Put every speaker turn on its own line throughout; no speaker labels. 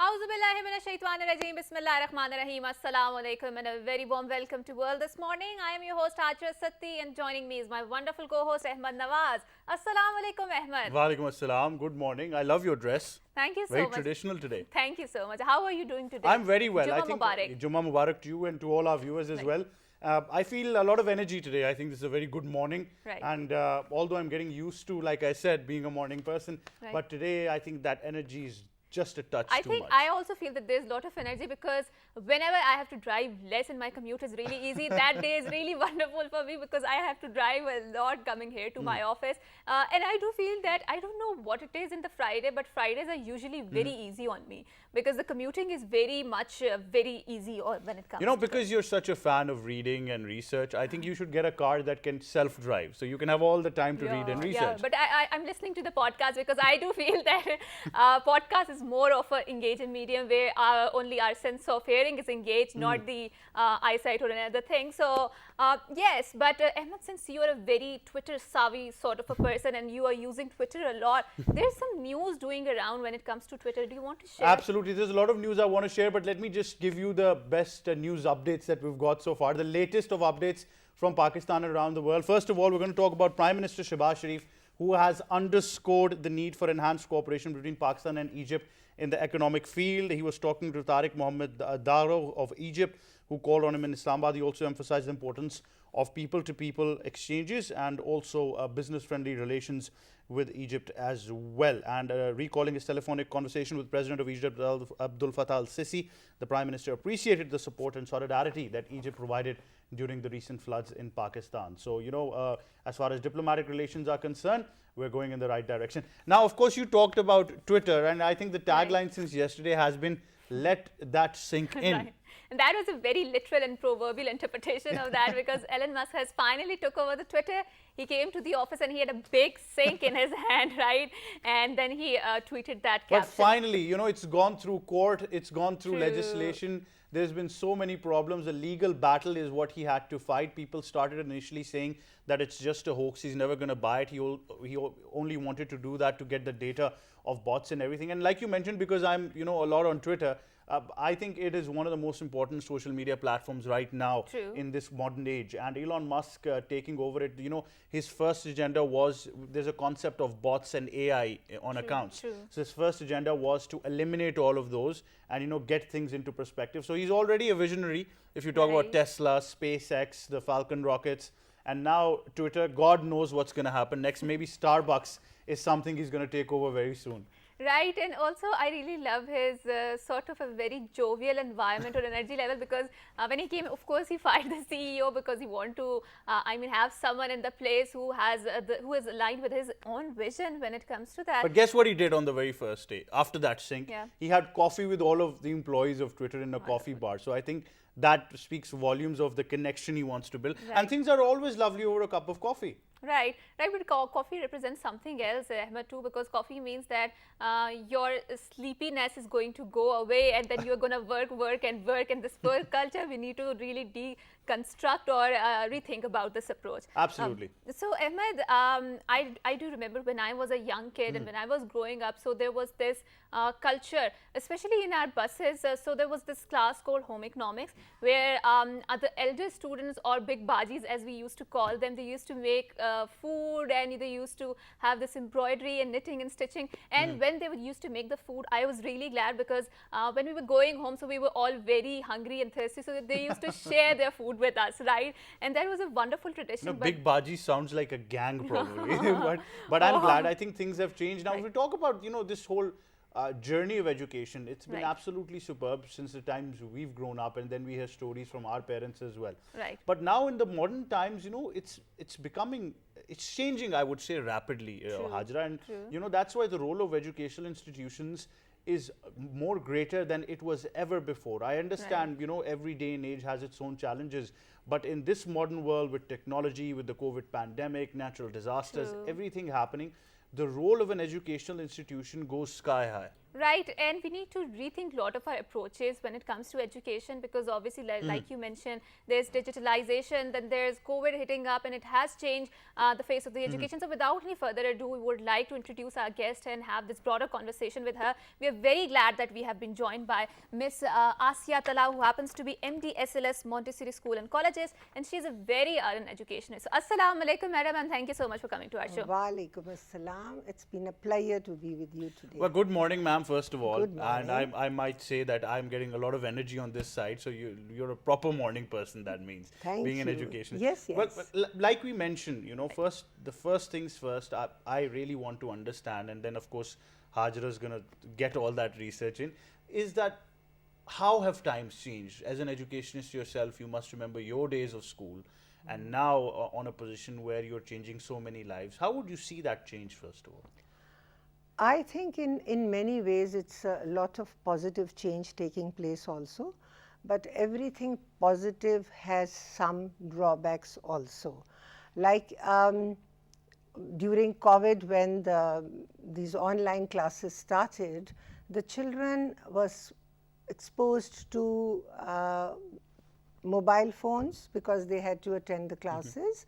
Auzubillahiminash-shaytanir-rajeem. Bismillahir-rahmanir-rahim. Assalamu alaikum and a very warm welcome to World This Morning. I am your host Achra Satti and joining me is my wonderful co-host Ahmed Nawaz. Assalamu alaikum Ahmed.
Walaikum assalam. Good morning. I love your dress.
Thank you so
very
much.
Very traditional today.
Thank you so much. How are you doing today?
I'm very well.
Jummah Mubarak.
Jummah Mubarak to you and to all our viewers as well. I feel a lot of energy today. I think this is a very good morning.
Right.
And although I'm getting used to, like I said, being a morning person, but today I think that energy is just a touch too much.
I also feel that there's a lot of energy because whenever I have to drive less and my commute is really easy, that day is really wonderful for me because I have to drive a lot coming here to my office. And I do feel that I don't know what it is in the Friday, but Fridays are usually very easy on me because the commuting is very much very easy when it comes to
because you're such a fan of reading and research, I think you should get a car that can self-drive so you can have all the time to read and research.
Yeah, but I'm listening to the podcast because I do feel that podcast is more of an engaging medium where only our sense of hearing is engaged, not the eyesight or another thing. So yes, but Ahmed, since you are a very Twitter savvy sort of a person and you are using Twitter a lot, there's some news doing around when it comes to Twitter. Do you want to share?
Absolutely, there's a lot of news I want to share, but let me just give you the best news updates that we've got so far, the latest of updates from Pakistan and around the world. First of all, we're going to talk about Prime Minister Shehbaz Sharif, who has underscored the need for enhanced cooperation between Pakistan and Egypt in the economic field. He was talking to Tariq Mohammed Daro of Egypt, who called on him in Islamabad. He also emphasized the importance of people-to-people exchanges and also business-friendly relations with Egypt as well. And recalling his telephonic conversation with President of Egypt, Abdul Fattah al-Sisi, the Prime Minister appreciated the support and solidarity that Egypt provided during the recent floods in Pakistan. So, as far as diplomatic relations are concerned, we're going in the right direction. Now, of course, you talked about Twitter, and I think the tagline since yesterday has been, let that sink in.
Right. And that was a very literal and proverbial interpretation of that because Elon Musk has finally took over the Twitter. He came to the office and he had a big sink in his hand, right? And then he tweeted that caption.
But finally, it's gone through court, it's gone through legislation. There's been so many problems. A legal battle is what he had to fight. People started initially saying that it's just a hoax. He's never going to buy it. He only wanted to do that to get the data of bots and everything. And like you mentioned, because I'm, a lot on Twitter, I think it is one of the most important social media platforms right now in this modern age. And Elon Musk taking over it, his first agenda was, there's a concept of bots and AI on accounts. So his first agenda was to eliminate all of those and, get things into perspective. So he's already a visionary. If you talk about Tesla, SpaceX, the Falcon rockets, and now Twitter, God knows what's going to happen next. Maybe Starbucks is something he's going to take over very soon.
Right, and also I really love his sort of a very jovial environment or energy level because when he came, of course, he fired the CEO because he wanted to, have someone in the place who is aligned with his own vision when it comes to that.
But guess what he did on the very first day? After that sink, he had coffee with all of the employees of Twitter in a coffee bar. So I think that speaks volumes of the connection he wants to build. And things are always lovely over a cup of coffee.
Right, but coffee represents something else, Ahmed, too, because coffee means that your sleepiness is going to go away and then you're going to work. And this work culture, we need to really deconstruct or rethink about this approach.
Absolutely.
So, Ahmed, I do remember when I was a young kid and when I was growing up, so there was this culture, especially in our buses. So there was this class called home economics where the elder students or big bajis, as we used to call them, they used to make food and they used to have this embroidery and knitting and stitching. And when they used to make the food, I was really glad because when we were going home, so we were all very hungry and thirsty. So they used to share their food with us, right? And that was a wonderful tradition.
Big baji sounds like a gang probably. but I'm glad. I think things have changed. Now, if we talk about, this whole journey of education, it's been absolutely superb since the times we've grown up, and then we hear stories from our parents as well. But now in the modern times, it's changing, I would say, rapidly, Hajra. And that's why the role of educational institutions is more greater than it was ever before. I understand, every day and age has its own challenges, but in this modern world with technology, with the COVID pandemic, natural disasters, everything happening, the role of an educational institution goes sky high.
Right, and we need to rethink a lot of our approaches when it comes to education, because obviously, like you mentioned, there's digitalization, then there's COVID hitting up, and it has changed the face of the education. So, without any further ado, we would like to introduce our guest and have this broader conversation with her. We are very glad that we have been joined by Miss Asya Tala, who happens to be MD SLS Montessori School and Colleges, and she's a very ardent educationist. So, Assalamu alaikum, madam, and thank you so much for coming to our show.
Walaikum assalam. It's been a pleasure to be with you today.
Well, good morning, ma'am, first of all.
Good morning.
And I might say that I'm getting a lot of energy on this side. So you're a proper morning person, that means.
Thank
being an
you.
educationist.
Yes, yes.
But like we mentioned, the first things first, I really want to understand, and then of course, Hajra is going to get all that research in, is that how have times changed? As an educationist yourself, you must remember your days of school, and now on a position where you're changing so many lives. How would you see that change, first of all?
I think in many ways it's a lot of positive change taking place also, but everything positive has some drawbacks also. Like during COVID, when these online classes started, the children was exposed to mobile phones because they had to attend the classes,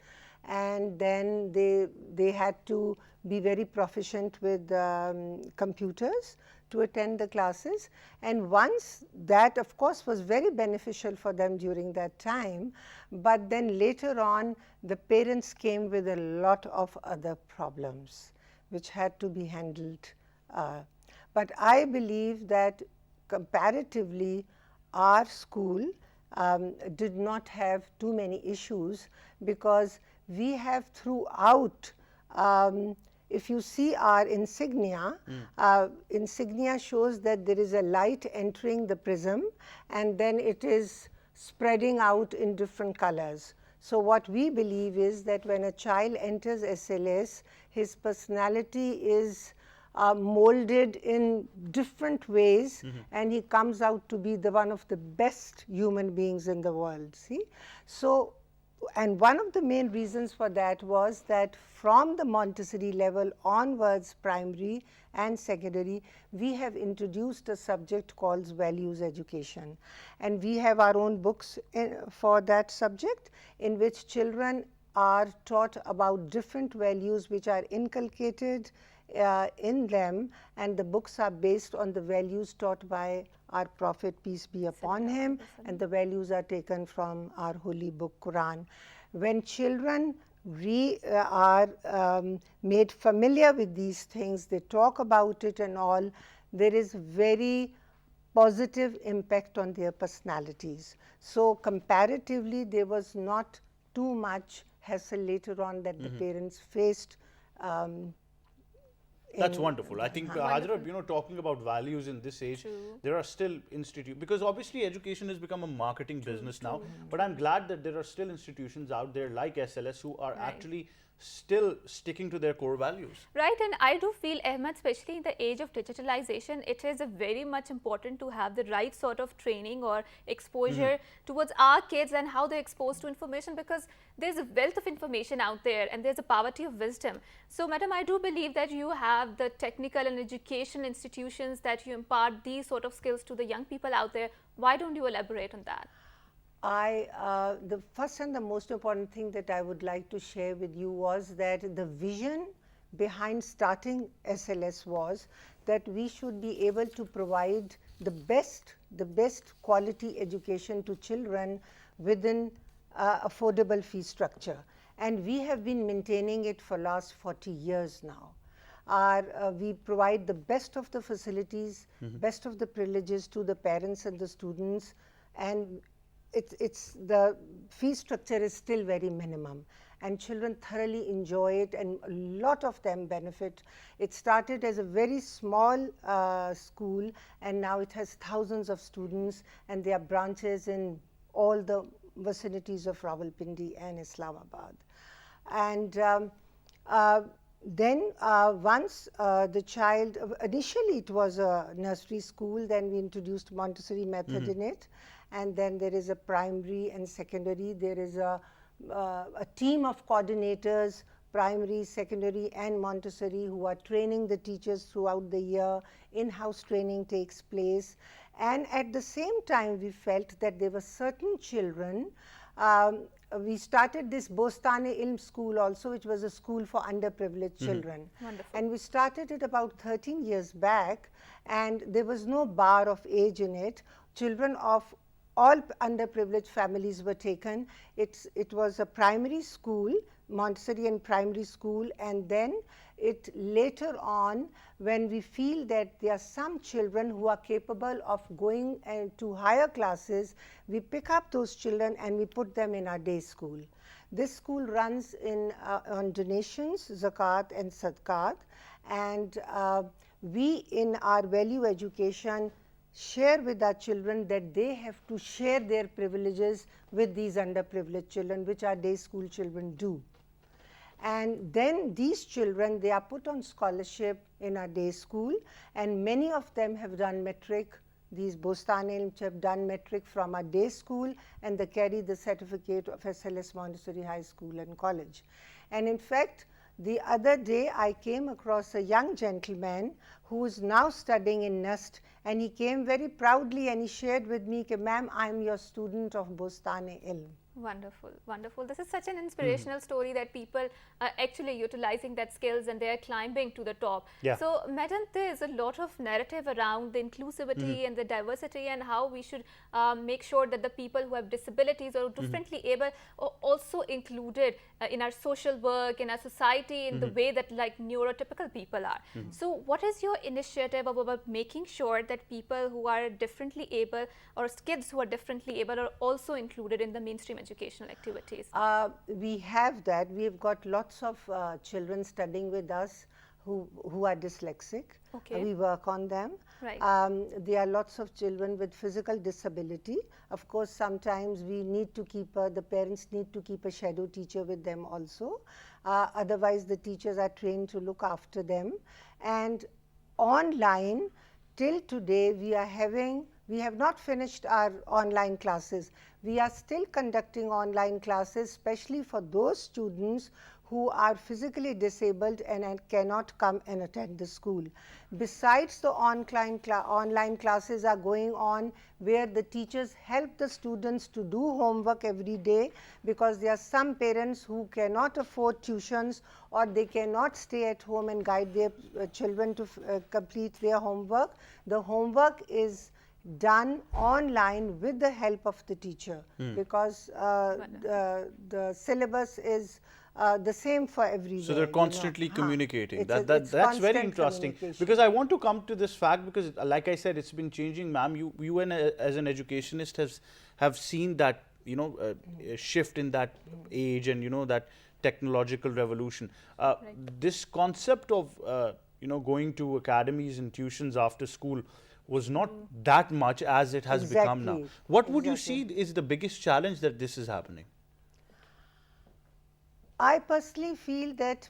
and then they had to be very proficient with computers to attend the classes. And once that, of course, was very beneficial for them during that time, but then later on the parents came with a lot of other problems which had to be handled. But I believe that comparatively our school did not have too many issues, because we have throughout, if you see our insignia, insignia shows that there is a light entering the prism and then it is spreading out in different colors. So what we believe is that when a child enters SLS, his personality is molded in different ways, and he comes out to be one of the best human beings in the world. See, so, and one of the main reasons for that was that from the Montessori level onwards, primary and secondary, we have introduced a subject called values education, and we have our own books for that subject, in which children are taught about different values which are inculcated in them, and the books are based on the values taught by our Prophet, peace be upon him, and the values are taken from our holy book, Quran. When children are made familiar with these things, they talk about it and all, there is very positive impact on their personalities. So comparatively, there was not too much hassle later on that the parents faced.
That's wonderful. I think, Hajra, talking about values in this age, there are still institutions, because obviously education has become a marketing business now, but I'm glad that there are still institutions out there like SLS who are actually still sticking to their core values.
Right, and I do feel, Ahmed, especially in the age of digitalization, it is very much important to have the right sort of training or exposure towards our kids and how they're exposed to information, because there's a wealth of information out there and there's a poverty of wisdom. So, madam, I do believe that you have the technical and education institutions that you impart these sort of skills to the young people out there. Why don't you elaborate on that?
The first and the most important thing that I would like to share with you was that the vision behind starting SLS was that we should be able to provide the best quality education to children within affordable fee structure. And we have been maintaining it for last 40 years now. We provide the best of the facilities, best of the privileges to the parents and the students, and the fee structure is still very minimum, and children thoroughly enjoy it, and a lot of them benefit. It started as a very small school, and now it has thousands of students, and there are branches in all the vicinities of Rawalpindi and Islamabad. And then once the child, initially it was a nursery school, then we introduced Montessori method in it, and then there is a primary and secondary. There is a team of coordinators primary, secondary and Montessori who are training the teachers throughout the year. In-house training takes place, and at the same time we felt that there were certain children. We started this Bostane-Ilm school also, which was a school for underprivileged children.
Wonderful.
And we started it about 13 years back, and there was no bar of age in it. Children of all underprivileged families were taken. It was a primary school, Montessori and primary school, and then it later on, when we feel that there are some children who are capable of going to higher classes, we pick up those children and we put them in our day school. This school runs on donations, zakat and sadaqat, and we in our value education share with our children that they have to share their privileges with these underprivileged children, which our day school children do. And then these children, they are put on scholarship in our day school, and many of them have done metric. These Bostane have done metric from our day school, and they carry the certificate of SLS Montessori High School and College. And in fact, the other day I came across a young gentleman who is now studying in NUST, and he came very proudly and he shared with me, "Ma'am, I am your student of Bostane-Ilm."
Wonderful, wonderful. This is such an inspirational story that people are actually utilizing that skills and they are climbing to the top.
Yeah.
So, Madam, there is a lot of narrative around the inclusivity and the diversity, and how we should make sure that the people who have disabilities or differently able are also included in our social work, in our society, in the way that like neurotypical people are. So, what is your initiative about making sure that people who are differently able or kids who are differently able are also included in the mainstream educational activities?
We have that. We have got lots of children studying with us who are dyslexic.
Okay.
We work on them.
Right.
There are lots of children with physical disability. Of course, sometimes we need to keep, the parents need to keep a shadow teacher with them also. Otherwise, the teachers are trained to look after them. And online, till today, we have not finished our online classes. We are still conducting online classes, especially for those students who are physically disabled and cannot come and attend the school. Besides, the online classes are going on where the teachers help the students to do homework every day, because there are some parents who cannot afford tuitions or they cannot stay at home and guide their children to complete their homework. The homework is done online with the help of the teacher, because the syllabus is the same for everywhere.
So they're constantly communicating. That's very
constant
interesting,
communication.
because I want to come to this fact, because like I said, it's been changing, ma'am. You as an educationist have seen that, you know, a shift in that age and, you know, that technological revolution. This concept of you know, going to academies and tuitions after school was not that much as it has become now. What would you see is the biggest challenge that this is happening?
I personally feel that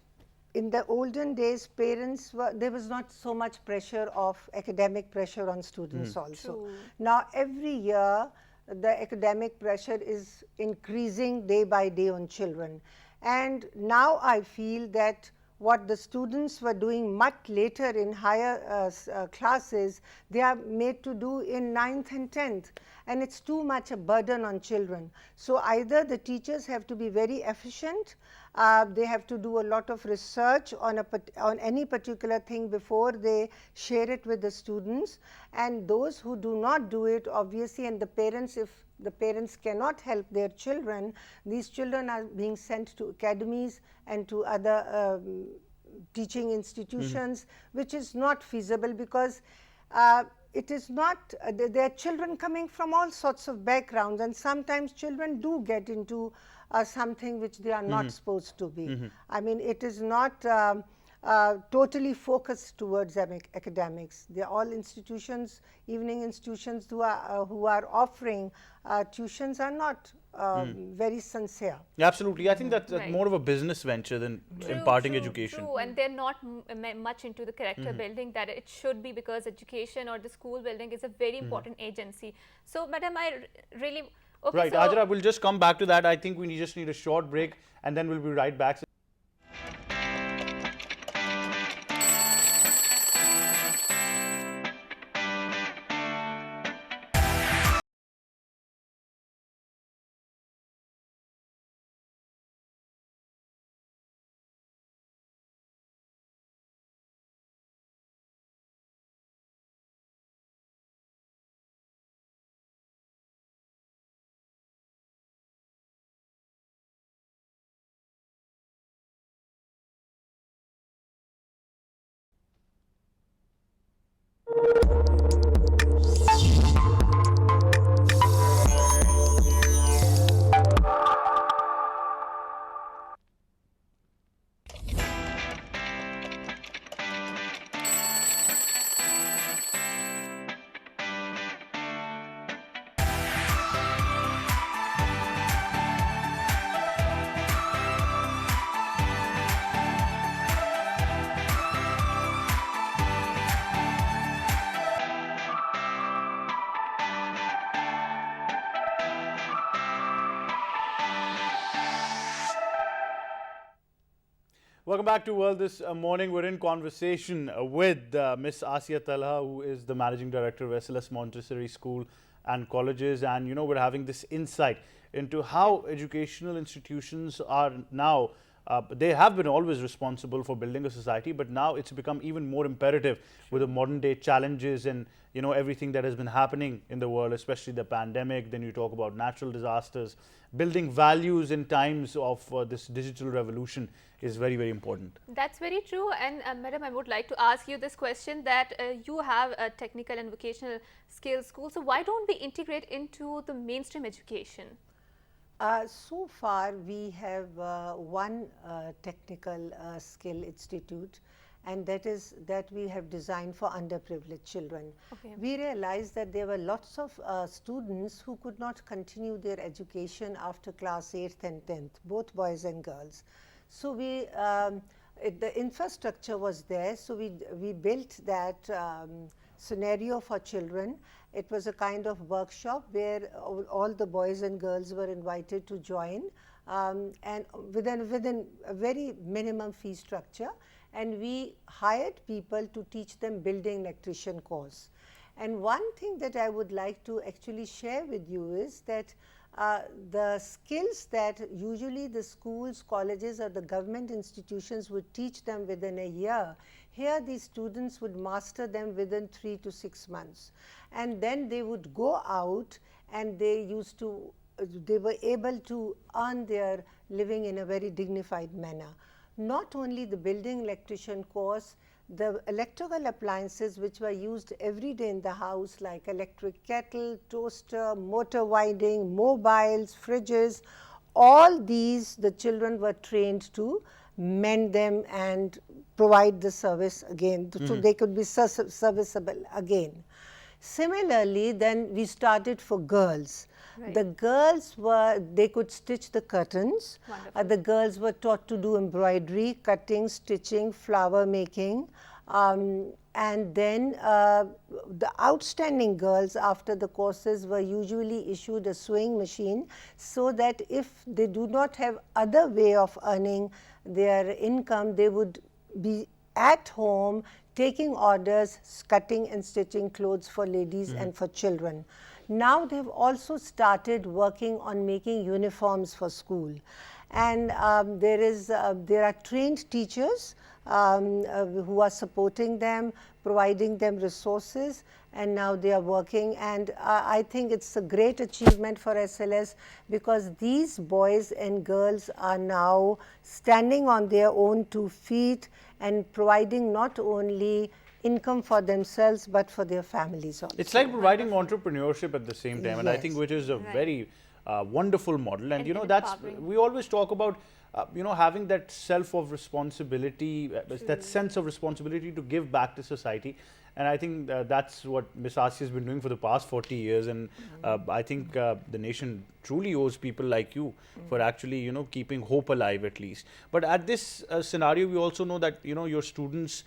in the olden days, parents there was not so much pressure of academic pressure on students also.
True.
Now every year the academic pressure is increasing day by day on children, and now I feel that what the students were doing much later in higher classes, they are made to do in 9th and 10th, and it's too much a burden on children. So either the teachers have to be very efficient, they have to do a lot of research on any particular thing before they share it with the students, and those who do not do it, obviously, and the parents, if the parents cannot help their children, these children are being sent to academies and to other teaching institutions, which is not feasible, because it is not, there are children coming from all sorts of backgrounds, and sometimes children do get into something which they are not supposed to be. I mean, it is not totally focused towards academics. They are all institutions, evening institutions who are offering tuitions are not very sincere.
Absolutely. I think that's
Right.
more of a business venture than imparting education.
True, and they're not much into the character building that it should be, because education or the school building is a very important agency. So, madam, I really... Okay,
Right,
so
Ajra, we'll just come back to that. I think we just need a short break and then we'll be right back. Welcome back to World this morning. We're in conversation with Miss Asiya Talha, who is the Managing Director of SLS Montessori School and Colleges. And, you know, we're having this insight into how educational institutions are now, they have been always responsible for building a society, but now it's become even more imperative with the modern day challenges and, you know, everything that has been happening in the world, especially the pandemic. Then you talk about natural disasters. Building values in times of this digital revolution is very, very important.
That's very true. And Madam, I would like to ask you this question that you have a technical and vocational skills school. So why don't we integrate into the mainstream education?
So far, we have one technical skill institute, and that we have designed for underprivileged children.
Okay.
We realized that there were lots of students who could not continue their education after class 8th and 10th, both boys and girls. So the infrastructure was there, so we built that scenario for children. It was a kind of workshop where all the boys and girls were invited to join, and within a very minimum fee structure, and we hired people to teach them building electrician course. And one thing that I would like to actually share with you is that the skills that usually the schools, colleges or the government institutions would teach them within a year, here these students would master them within 3 to 6 months. And then they would go out and they were able to earn their living in a very dignified manner. Not only the building electrician course, the electrical appliances which were used every day in the house, like electric kettle, toaster, motor winding, mobiles, fridges, all these the children were trained to mend them and provide the service again, so they could be serviceable again. Similarly, then we started for girls.
Right.
The girls they could stitch the curtains. The girls were taught to do embroidery, cutting, stitching, flower making. And then the outstanding girls after the courses were usually issued a sewing machine, so that if they do not have other way of earning their income, they would be at home taking orders, cutting and stitching clothes for ladies and for children. Now they have also started working on making uniforms for school, and there are trained teachers who are supporting them, providing them resources, and now they are working. And I think it's a great achievement for SLS, because these boys and girls are now standing on their own 2 feet and providing not only income for themselves but for their families also.
It's like providing entrepreneurship at the same time, and I think which is a very wonderful model. And you know, that's, we always talk about you know, having that self of responsibility, that sense of responsibility to give back to society. And I think that's what Ms. Asiya has been doing for the past 40 years. And I think the nation truly owes people like you for actually, you know, keeping hope alive at least. But at this scenario, we also know that, you know, your students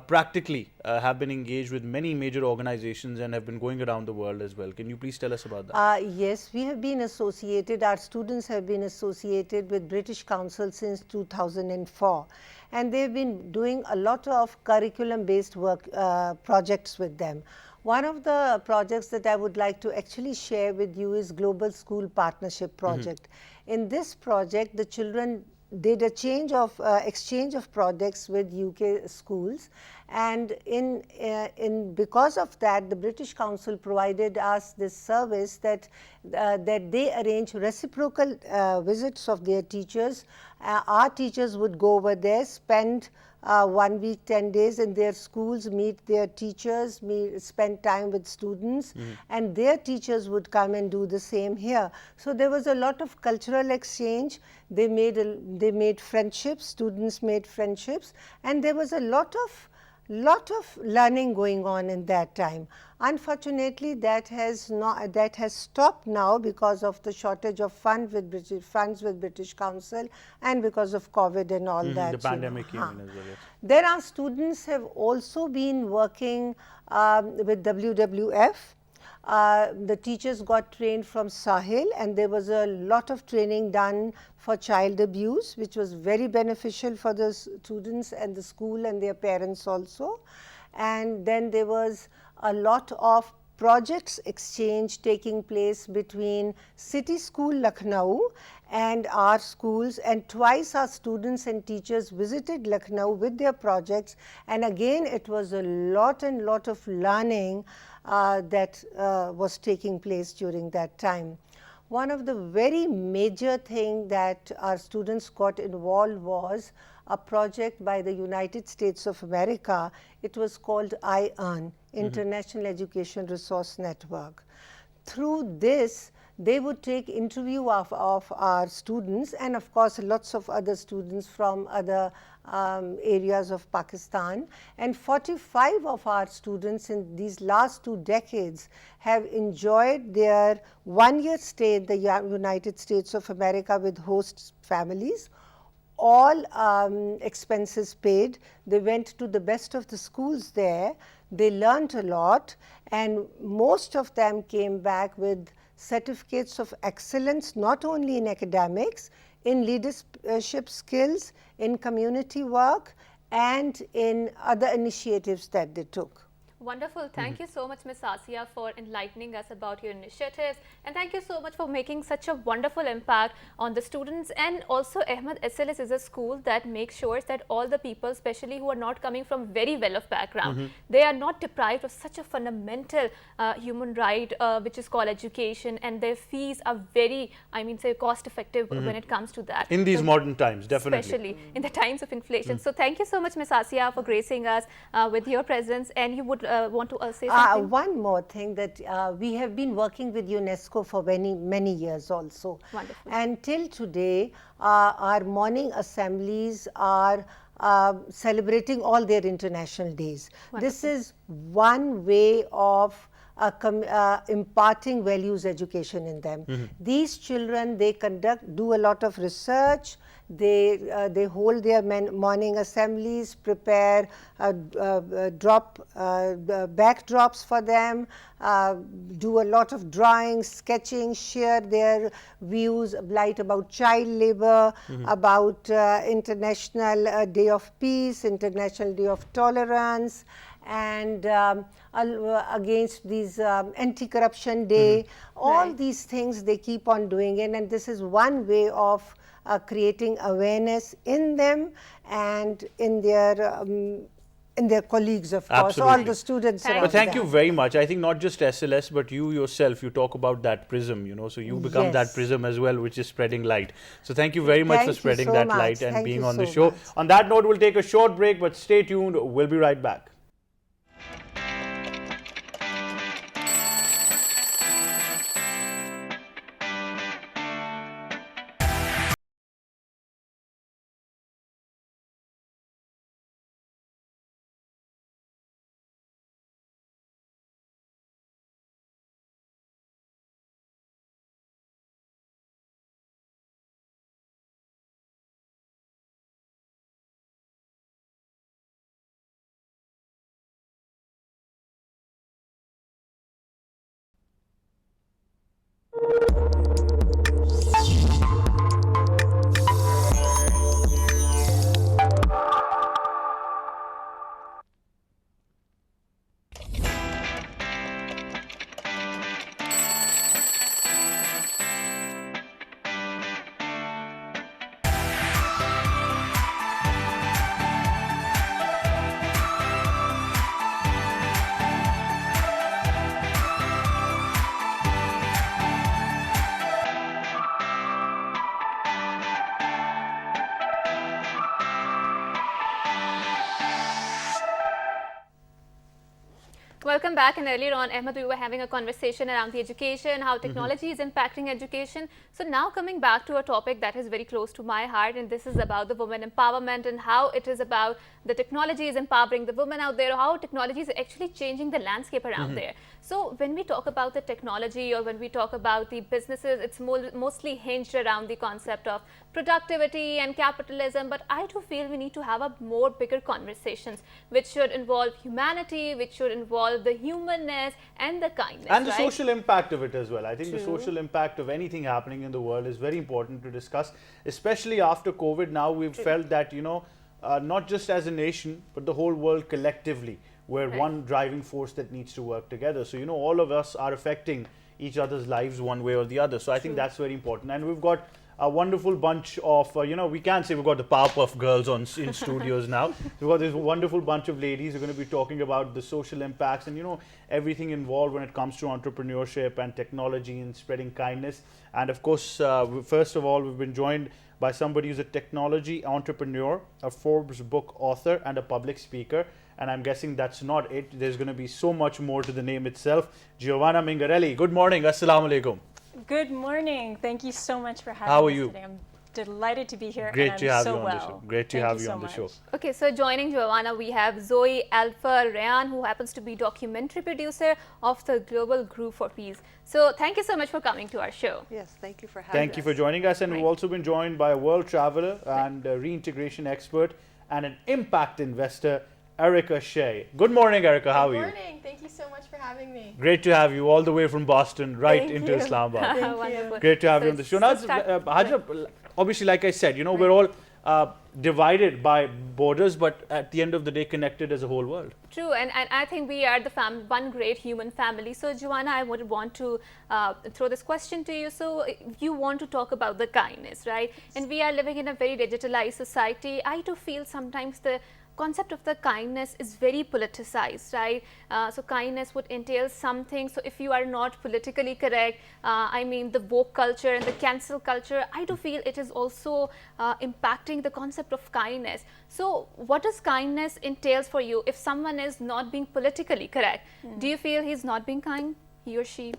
practically have been engaged with many major organizations and have been going around the world as well. Can you please tell us about that?
Yes, we have been associated, our students have been associated with British Council since 2004. And they've been doing a lot of curriculum based work projects with them. One of the projects that I would like to actually share with you is Global School Partnership Project. In this project, the children did a exchange of projects with UK schools, and because of that, the British Council provided us this service that they arrange reciprocal visits of their teachers. Our teachers would go over there, spend 1 week, 10 days in their schools, meet their teachers, spend time with students, and their teachers would come and do the same here. So there was a lot of cultural exchange. They made friendships, students made friendships, and there was a lot of learning going on in that time. Unfortunately, that has stopped now because of the shortage of funds with British Council and because of COVID and all that.
The pandemic came in as well. Yes.
There are students have also been working with WWF. The teachers got trained from Sahil, and there was a lot of training done for child abuse, which was very beneficial for the students and the school and their parents also. And then there was a lot of projects exchange taking place between City School Lucknow and our schools, and twice our students and teachers visited Lucknow with their projects, and again it was a lot of learning that was taking place during that time. One of the very major thing that our students got involved was a project by the United States of America. It was called I-EARN, International Education Resource Network. Through this, they would take interview of our students, and of course lots of other students from other areas of Pakistan, and 45 of our students in these last 2 decades have enjoyed their 1-year stay in the United States of America with host families. All expenses paid. They went to the best of the schools there. They learned a lot, and most of them came back with certificates of excellence, not only in academics, in leadership skills, in community work, and in other initiatives that they took.
Wonderful. Thank you so much, Ms. Asiya, for enlightening us about your initiatives, and thank you so much for making such a wonderful impact on the students. And also, Ahmed, SLS is a school that makes sure that all the people, especially who are not coming from very well-off background, they are not deprived of such a fundamental human right, which is called education, and their fees are very, I mean, say, cost-effective when it comes to that.
In these modern times, definitely.
Especially in the times of inflation. So thank you so much, Ms. Asiya, for gracing us with your presence. And you would want to say something?
One more thing, that we have been working with UNESCO for many years also.
Wonderful.
And till today, our morning assemblies are celebrating all their international days.
Wonderful.
This is one way of imparting values education in them. These children, they do a lot of research. They hold their morning assemblies, prepare backdrops for them, do a lot of drawing, sketching, share their views, light about child labor, about International Day of Peace, International Day of Tolerance, and against these Anti-Corruption Day. All these things they keep on doing it, and this is one way of creating awareness in them and in their colleagues, of course, all the students around.
But thank you very much. I think not just SLS, but you yourself, you talk about that prism, you know, so you become that prism as well, which is spreading light. So thank you very much for spreading that light and being on the show. On that note, we'll take a short break, but stay tuned. We'll be right back.
Welcome back. And earlier on, Ahmed, we were having a conversation around the education, how technology is impacting education. So now coming back to a topic that is very close to my heart, and this is about the women empowerment and how it is about the technology is empowering the women out there, how technology is actually changing the landscape around there. So when we talk about the technology or when we talk about the businesses, it's mostly hinged around the concept of productivity and capitalism. But I do feel we need to have a more bigger conversations which should involve humanity, which should involve about the humanness and the kindness.
And the
right?
social impact of it as well. I think the
True.
social impact of anything happening in the world is very important to discuss, especially after COVID. Now we've felt that, not just as a nation, but the whole world collectively, we're
Right.
one driving force that needs to work together. So, all of us are affecting each other's lives one way or the other. So I think that's very important. And we've got a wonderful bunch of, we can say we've got the Powerpuff Girls in studios now. We've got this wonderful bunch of ladies who are going to be talking about the social impacts and, everything involved when it comes to entrepreneurship and technology and spreading kindness. And of course, first of all, we've been joined by somebody who's a technology entrepreneur, a Forbes book author, and a public speaker. And I'm guessing that's not it. There's going to be so much more to the name itself. Giovanna Mingarelli, good morning. Assalamu alaikum.
Good morning. Thank you so much for having
How are
us
you?
today. I'm delighted to be here.
Great
and
to
I'm
have
so
you on
well.
the show. Great to
Thank
have
you
you
so
on the show.
much.
Okay, so joining Giovanna, we have Zoe Alpha Rayan, who happens to be documentary producer of the Global Group for Peace. So thank you so much for coming to our show.
Yes, thank you for having us.
Thank you for joining us. And we've
Right.
also been joined by a world traveler and a reintegration expert and an impact investor, Erica Shea. Good morning, Erica. How are you?
Good morning. Thank you so much for having me.
Great to have you all the way from Boston right
Thank
into
you.
Islamabad.
Wonderful.
Great to have
So
you on the show. Now, Hajra, obviously, like I said, we're all divided by borders, but at the end of the day, connected as a whole world.
True, and I think we are the one great human family. So, Joanna, I would want to throw this question to you. So, you want to talk about the kindness, right? And we are living in a very digitalized society. I too feel sometimes the concept of the kindness is very politicized, right? So kindness would entail something. So if you are not politically correct, I mean the woke culture and the cancel culture, I do feel it is also impacting the concept of kindness. So what does kindness entails for you if someone is not being politically correct? Do you feel he's not being kind, he or she?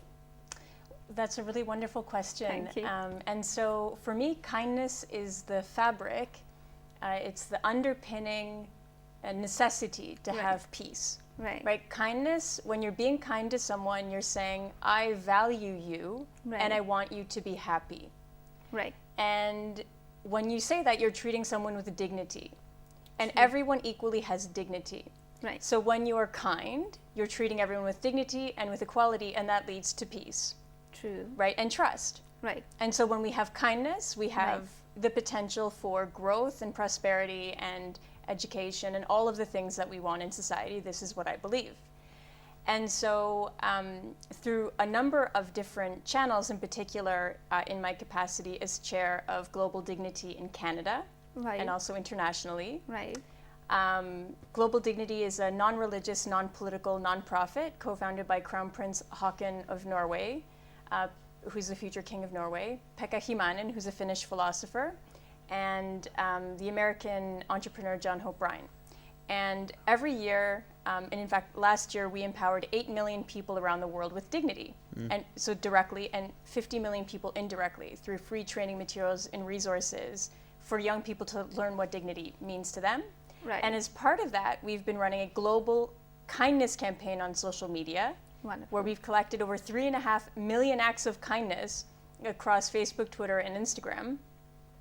That's a really wonderful question.
Thank you.
And so for me, kindness is the fabric. It's the underpinning necessity to
Right.
have peace.
Right.
Kindness, when you're being kind to someone, you're saying, I value you
Right.
and I want you to be happy.
Right.
And when you say that, you're treating someone with dignity. And everyone equally has dignity.
Right.
So when you are kind, you're treating everyone with dignity and with equality, and that leads to peace,
True.
right? And trust.
Right.
And so when we have kindness, we have the potential for growth and prosperity and education and all of the things that we want in society. This is what I believe. And so through a number of different channels, in particular in my capacity as chair of Global Dignity in Canada
Right.
and also internationally,
Right.
Global Dignity is a non-religious, non-political nonprofit co-founded by Crown Prince Haakon of Norway, who's the future king of Norway, Pekka Himanen, who's a Finnish philosopher, and the American entrepreneur John Hope Bryant. And every year, and in fact, last year we empowered 8 million people around the world with dignity, and so directly, and 50 million people indirectly through free training materials and resources for young people to learn what dignity means to them.
Right.
And as part of that, we've been running a global kindness campaign on social media,
Wonderful.
where we've collected over 3.5 million acts of kindness across Facebook, Twitter, and Instagram.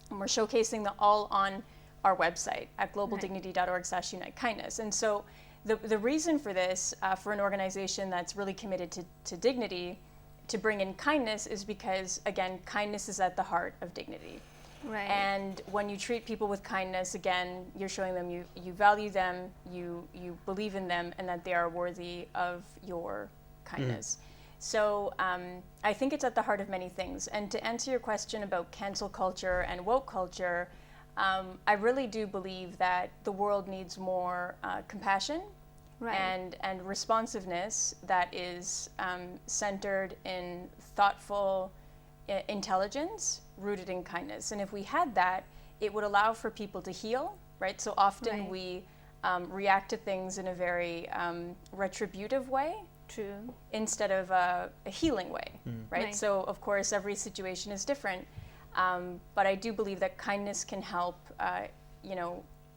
And we're showcasing them all on our website at globaldignity.org/unite-kindness. And so the reason for this, for an organization that's really committed to dignity, to bring in kindness, is because, again, kindness is at the heart of dignity.
Right.
And when you treat people with kindness, again, you're showing them you value them, you believe in them, and that they are worthy of your kindness. So I think it's at the heart of many things. And to answer your question about cancel culture and woke culture, I really do believe that the world needs more compassion
Right.
and responsiveness that is centered in thoughtful intelligence rooted in kindness. And if we had that, it would allow for people to heal, right? So often
Right.
we react to things in a very retributive way
True.
instead of a healing way, right?
Right.
So of course every situation is different, but I do believe that kindness can help,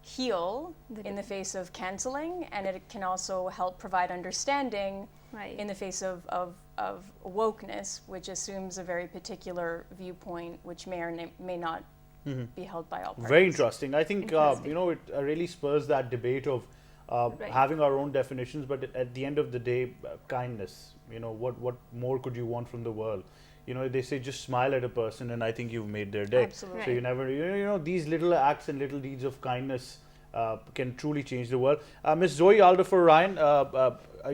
heal in the face of canceling, and it can also help provide understanding
Right.
in the face of wokeness, which assumes a very particular viewpoint, which may or may not be held by all parties.
Very interesting. I think,
Interesting.
it really spurs that debate of having our own definitions, but at the end of the day, kindness. You know, what more could you want from the world? You know, they say just smile at a person, and I think you've made their day.
Absolutely.
So you never, you know, these little acts and little deeds of kindness can truly change the world. Miss Zoe Alderfer Ryan,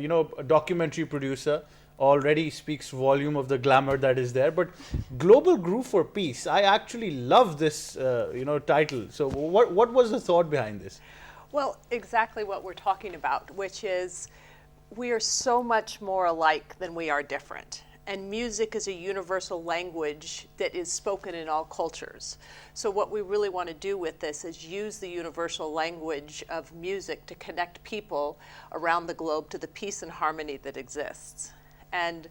you know, a documentary producer, already speaks volume of the glamour that is there. But Global Groove for Peace, I actually love this, you know, title. So what was the thought behind this?
Well, exactly what we're talking about, which is we are so much more alike than we are different. And music is a universal language that is spoken in all cultures. So what we really want to do with this is use the universal language of music to connect people around the globe to the peace and harmony that exists. And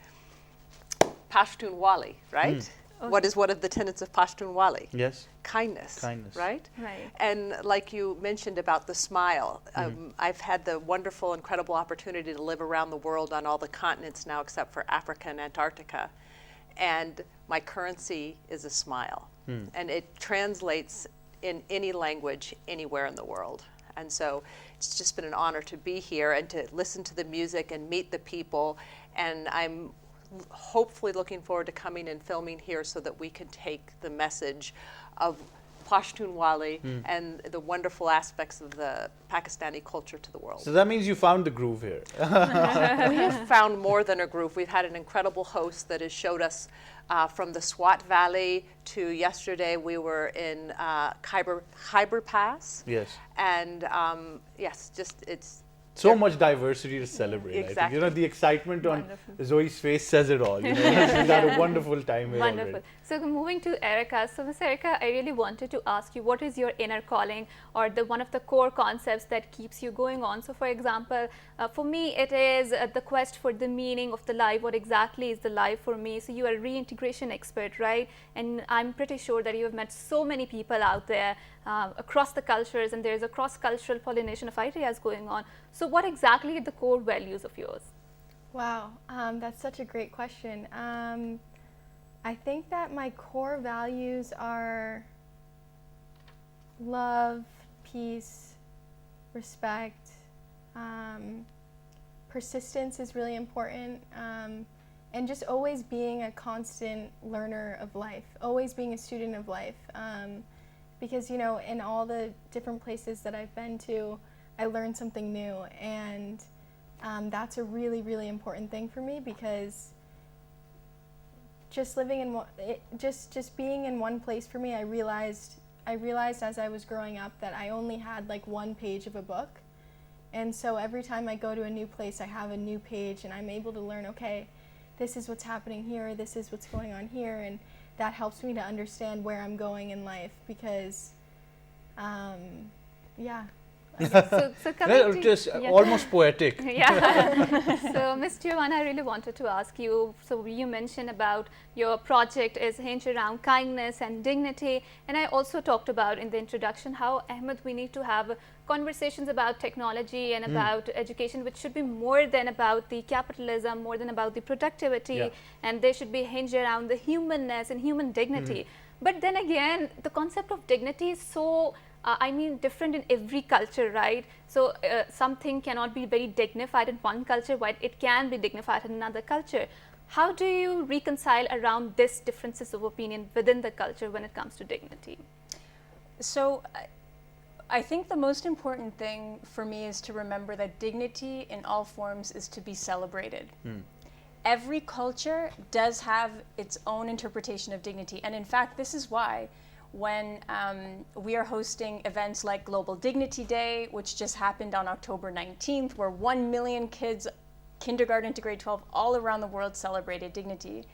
Pashtunwali, right? What is one of the tenets of Pashtunwali?
Yes.
Kindness.
Kindness.
Right?
Right.
And like you mentioned about the smile, I've had the wonderful, incredible opportunity to live around the world on all the continents now except for Africa and Antarctica. And my currency is a smile. And it translates in any language anywhere in the world. And so it's just been an honor to be here and to listen to the music and meet the people. And I'm hopefully looking forward to coming and filming here so that we can take the message of Pashtunwali and the wonderful aspects of the Pakistani culture to the world.
So that means you found the groove here.
We have found more than a groove. We've had an incredible host that has showed us from the Swat Valley to yesterday we were in Khyber Pass.
Yes.
And yes, just it's
So much diversity to celebrate. I think.
Exactly.
You know, the excitement on
Wonderful.
Zoe's face says it all. You know, she's had a wonderful time here
Wonderful.
already.
So moving to Erica. So Miss Erica, I really wanted to ask you, what is your inner calling, or the one of the core concepts that keeps you going on? So for example, for me, it is the quest for the meaning of the life. What exactly is the life for me? So you are a reintegration expert, right? And I'm pretty sure that you have met so many people out there across the cultures, and there's a cross-cultural pollination of ideas going on. So what exactly are the core values of yours?
Wow, that's such a great question. I think that my core values are love, peace, respect. Persistence is really important. And just always being a constant learner of life, always being a student of life. Because, you know, in all the different places that I've been to, I learned something new, and that's a really, really important thing for me, because just living in just being in one place for me, I realized as I was growing up that I only had like one page of a book, and so every time I go to a new place, I have a new page, and I'm able to learn, okay, this is what's happening here, this is what's going on here, and that helps me to understand where I'm going in life, because yeah.
So coming to,
Just almost poetic.
Yeah. So, Ms. Giovanna, I really wanted to ask you, so you mentioned about your project is hinged around kindness and dignity, and I also talked about in the introduction how, Ahmed, we need to have conversations about technology and about education, which should be more than about the capitalism, more than about the productivity, and they should be hinged around the humanness and human dignity. But then again, the concept of dignity is so I mean, different in every culture, right? So something cannot be very dignified in one culture, while it can be dignified in another culture. How do you reconcile around this differences of opinion within the culture when it comes to dignity?
So I think the most important thing for me is to remember that dignity in all forms is to be celebrated. Every culture does have its own interpretation of dignity. And in fact, this is why when we are hosting events like Global Dignity Day, which just happened on October 19th, where 1 million kids, kindergarten to grade 12, all around the world celebrated dignity.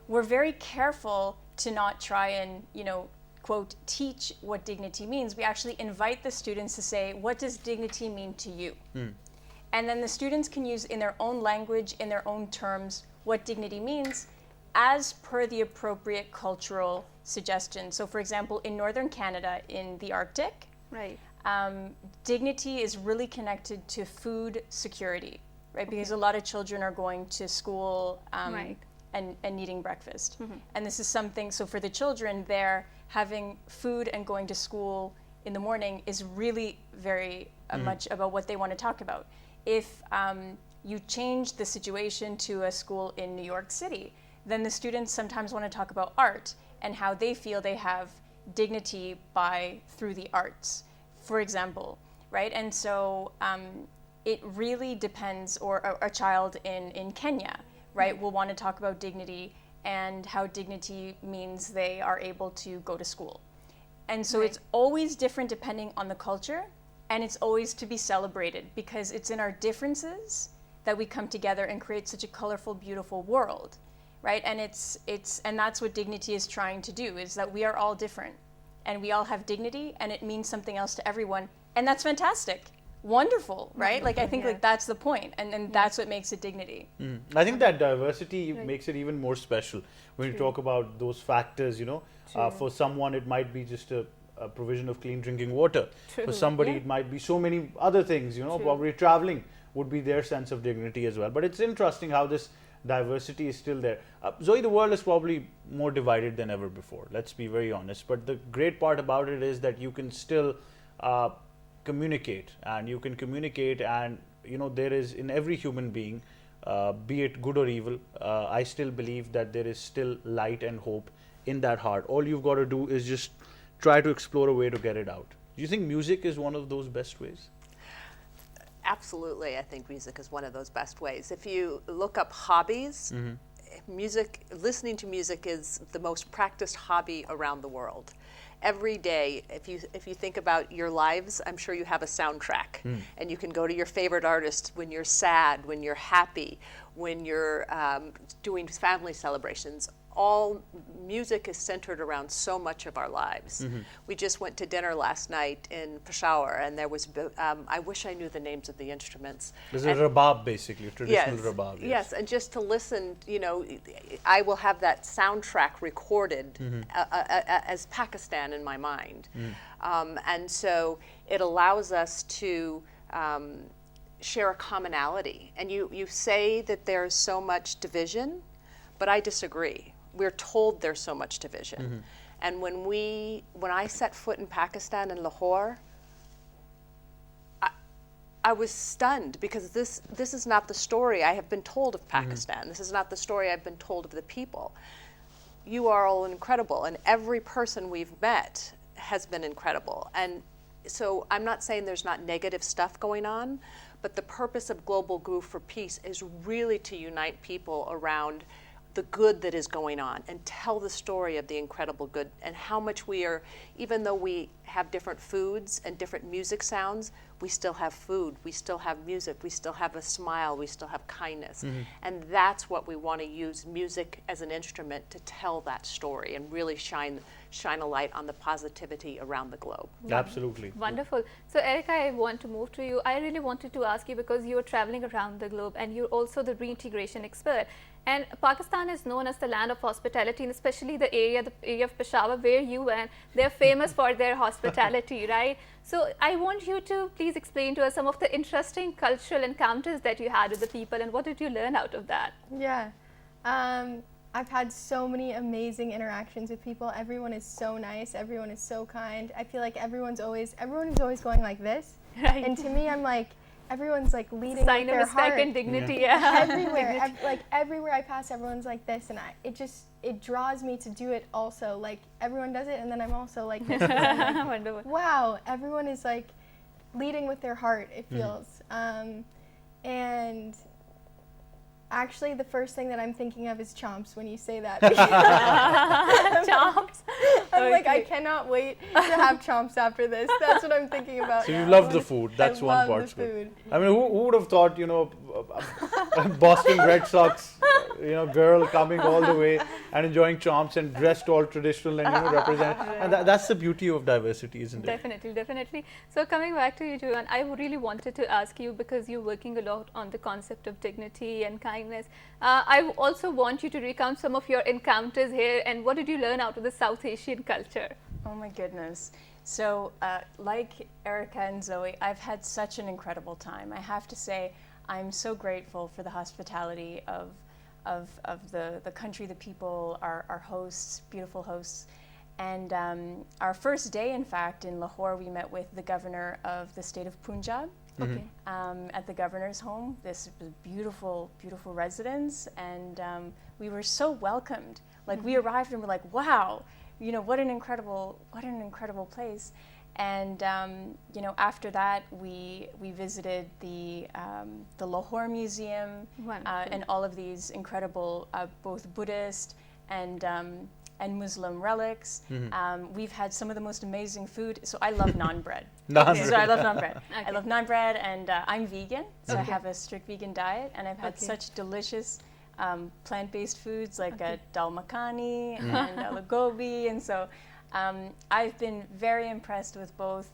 We're very careful to not try and, you know, quote, teach what dignity means. We actually invite the students to say, what does dignity mean to you? And then the students can use in their own language, in their own terms, what dignity means as per the appropriate cultural suggestion. So for example, in Northern Canada, in the Arctic,
Right.
Dignity is really connected to food security, right? Because a lot of children are going to school
Right.
and needing breakfast. And this is something, so for the children, they're having food and going to school in the morning is really very much about what they want to talk about. If you change the situation to a school in New York City, then the students sometimes want to talk about art and how they feel they have dignity through the arts, for example, right? And so it really depends, or a child in Kenya, right, will want to talk about dignity and how dignity means they are able to go to school. And so it's always different depending on the culture, and it's always to be celebrated because it's in our differences that we come together and create such a colorful, beautiful world, right? And and that's what dignity is trying to do, is that we are all different and we all have dignity, and it means something else to everyone, and that's fantastic. Wonderful, right? Like I think like that's the point, and that's what makes it dignity.
I think that diversity makes it even more special when you talk about those factors, you know. For someone it might be just a provision of clean drinking water. For somebody it might be so many other things, you know. Probably traveling would be their sense of dignity as well. But it's interesting how this diversity is still there. Zoe, the world is probably more divided than ever before, let's be very honest. But the great part about it is that you can still communicate, and you can communicate, and you know, there is in every human being, be it good or evil, I still believe that there is still light and hope in that heart. All you've got to do is just try to explore a way to get it out. Do you think music is one of those best ways?
Absolutely, I think music is one of those best ways. If you look up hobbies, listening to music is the most practiced hobby around the world. Every day, if you think about your lives, I'm sure you have a soundtrack, and you can go to your favorite artist when you're sad, when you're happy, when you're doing family celebrations. All music is centered around so much of our lives. We just went to dinner last night in Peshawar, and there was, I wish I knew the names of the instruments.
This is rabab, basically, traditional rabab.
Yes, and just to listen, you know, I will have that soundtrack recorded as Pakistan in my mind. And so it allows us to share a commonality. And you say that there's so much division, but I disagree. We're told there's so much division. And when I set foot in Pakistan, in Lahore, I was stunned, because this is not the story I have been told of Pakistan. This is not the story I've been told of the people. You are all incredible, and every person we've met has been incredible. And so I'm not saying there's not negative stuff going on, but the purpose of Global Groove for Peace is really to unite people around the good that is going on and tell the story of the incredible good, and how much we are, even though we have different foods and different music sounds, we still have food, we still have music, we still have a smile, we still have kindness. And that's what we want to use music as an instrument to tell that story and really shine a light on the positivity around the globe.
Absolutely.
Wonderful. So Erica, I want to move to you. I really wanted to ask you, because you're traveling around the globe and you're also the reintegration expert. And Pakistan is known as the land of hospitality, and especially the area of Peshawar where you went, they're famous for their hospitality, right? So I want you to please explain to us some of the interesting cultural encounters that you had with the people, and what did you learn out of that?
Yeah. I've had so many amazing interactions with people. Everyone is so nice. Everyone is so kind. I feel like everyone is always going like this.
Right.
And to me, I'm like, everyone's like leading
Sign
with
of
their
respect
heart.
and dignity. Yeah.
Everywhere, everywhere I pass, everyone's like this, and it draws me to do it also. Like everyone does it, and then I'm also like this. I'm like,
Wonderful.
wow, everyone is like leading with their heart, it feels. And actually, the first thing that I'm thinking of is chomps when you say that.
Chomps.
I'm like, I cannot wait to have chomps after this. That's what I'm thinking about.
So you
now.
love the food. That's
I
one
love
part.
the food.
I mean, who would have thought, you know, Boston Red Sox, you know, girl coming all the way and enjoying chomps and dressed all traditional and, you know, represent. And that's the beauty of diversity, isn't it?
Definitely, definitely. So coming back to you, Joanne, I really wanted to ask you, because you're working a lot on the concept of dignity and kindness. I also want you to recount some of your encounters here, and what did you learn out of the South Asian culture?
Oh my goodness. So like Erica and Zoe, I've had such an incredible time. I have to say, I'm so grateful for the hospitality of the country, the people, our hosts, beautiful hosts. And our first day, in fact, in Lahore, we met with the governor of the state of Punjab.
Okay.
At the governor's home. This was beautiful, beautiful residence, and we were so welcomed. Like we arrived and we're like, wow, you know, what an incredible place. And you know, after that, we visited the Lahore Museum and all of these incredible both Buddhist and Muslim relics. We've had some of the most amazing food. So I love naan bread. So I love naan bread. I love naan bread, and I'm vegan, so I have a strict vegan diet, and I've had such delicious plant-based foods like dal makhani and aloo gobi, and so I've been very impressed with both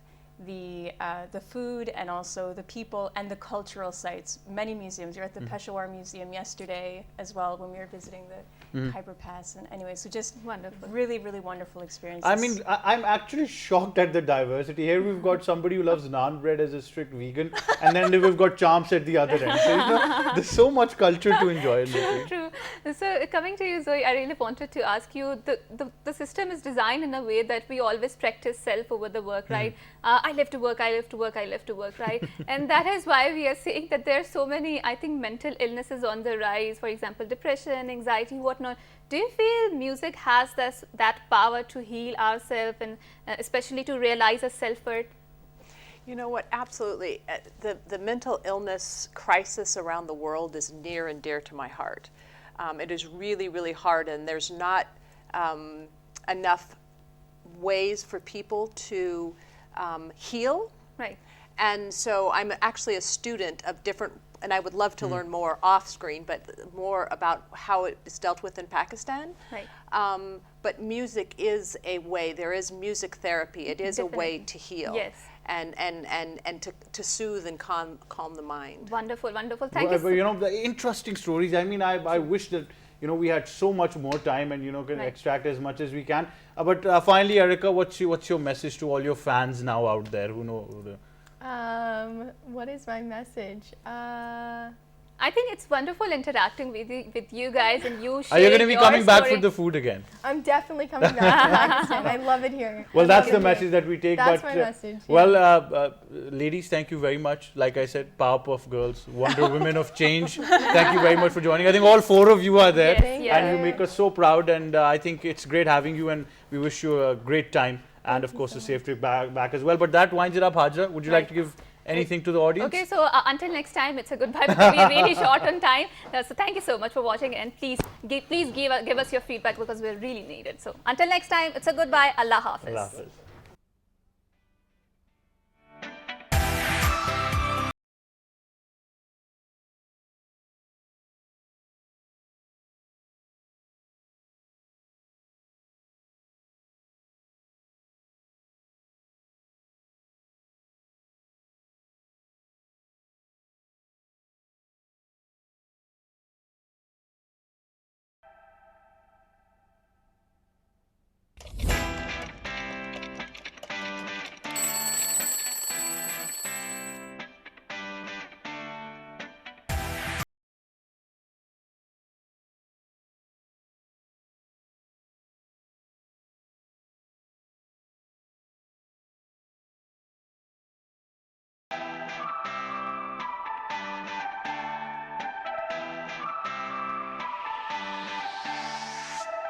the food and also the people and the cultural sites. Many museums. You're at the Peshawar Museum yesterday as well when we were visiting the Khyber Pass. And anyway, so just
Wonderful.
really, really wonderful experiences.
I mean, I'm actually shocked at the diversity. Here we've got somebody who loves naan bread as a strict vegan, and then we've got champs at the other end. So, you know, there's so much culture to enjoy in this.
True. So coming to you, Zoe, I really wanted to ask you, the system is designed in a way that we always practice self over the work, right? I live to work, I live to work, I live to work, right? And that is why we are saying that there are so many, I think, mental illnesses on the rise, for example, depression, anxiety, whatnot. Do you feel music has that power to heal ourselves and especially to realize a self-worth?
You know what, absolutely. The mental illness crisis around the world is near and dear to my heart. It is really, really hard, and there's not enough ways for people to heal.
Right.
And so I'm actually a student of different, and I would love to learn more off screen, but more about how it is dealt with in Pakistan.
Right.
But music is a way, there is music therapy. It is a way to heal.
Yes.
And to soothe and calm the mind.
Wonderful, wonderful. Thank you.
But you know, the interesting stories. I mean, I wish that, you know, we had so much more time and, you know, can extract as much as we can. But finally, Erica, what's your message to all your fans now out there who know?
What is my message?
I think it's wonderful interacting with you guys, and you
Are
sharing
you going to be
your
coming back
story.
for the food again?
I'm definitely coming back to Pakistan. I love it here.
Well,
I
that's
love
the
it here.
message that we take.
That's
but,
my message. Yeah.
Well, ladies, thank you very much. Like I said, Powerpuff Girls, Wonder Women of Change. Thank you very much for joining. I think all four of you are there,
Yes,
and you make us so proud. And I think it's great having you, and we wish you a great time, and of course a safe trip back as well. But that winds it up, Hajra. Would you like to give anything to the audience?
Okay, so until next time, it's a goodbye because we're really short on time. So thank you so much for watching, and please give us your feedback because we really need it. So until next time, it's a goodbye. Allah Hafiz.
Allah Hafiz.